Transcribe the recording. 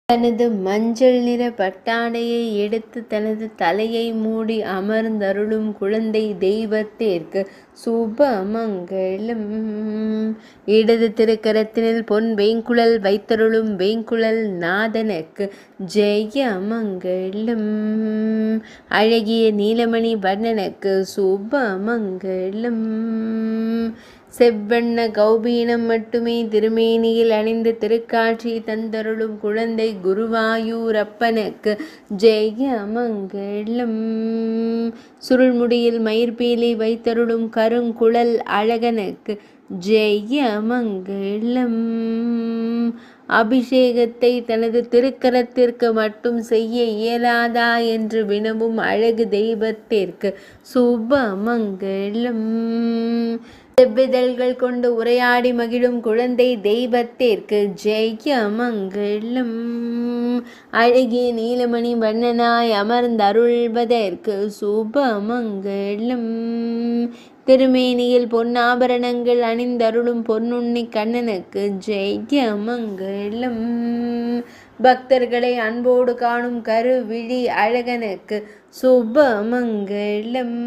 தனது மஞ்சள் நிற பட்டாடையை எடுத்து தனது தலையை மூடி அமர்ந்தருளும் குழந்தை தெய்வத்திற்கு சுபமங்கலம். இடது திருக்கரத்தினில் பொன் வேங்குழல் வைத்தருளும் வேங்குழல் நாதனுக்கு ஜெயமங்கலம். அழகிய நீலமணி வண்ணனுக்கு சுபமங்கலம். செவ்வண்ண கௌபீனம் மட்டுமே திருமேனியில் அணிந்து திருக்காட்சி தந்தருளும் குழந்தை குருவாயூரப்பனுக்கு ஜெயமங்கலம். சுருள்முடியில் மயிர்பீலி வைத்தருளும் கருங்குழல் அழகனுக்கு ஜெயமங்கலம். அபிஷேகத்தை தனது திருக்கரத்திற்கு மட்டும் செய்ய இயலாதா என்று வினவும் அழகு தெய்வத்திற்கு சுபமங்கலம். செவ்விதழ்கள் கொண்டு உரையாடி மகிழும் குழந்தை தெய்வத்திற்கு ஜெயமங்கலம். அழகிய நீலமணி வண்ணனாய் அமர்ந்தருள்வதற்கு சுபமங்கலம். திருமேனியில் பொன்னாபரணங்கள் அணிந்தருளும் பொன்னுண்ணி கண்ணனுக்கு ஜெயமங்கலம். பக்தர்களை அன்போடு காணும் கருவிழி அழகனுக்கு சுபமங்கலம்.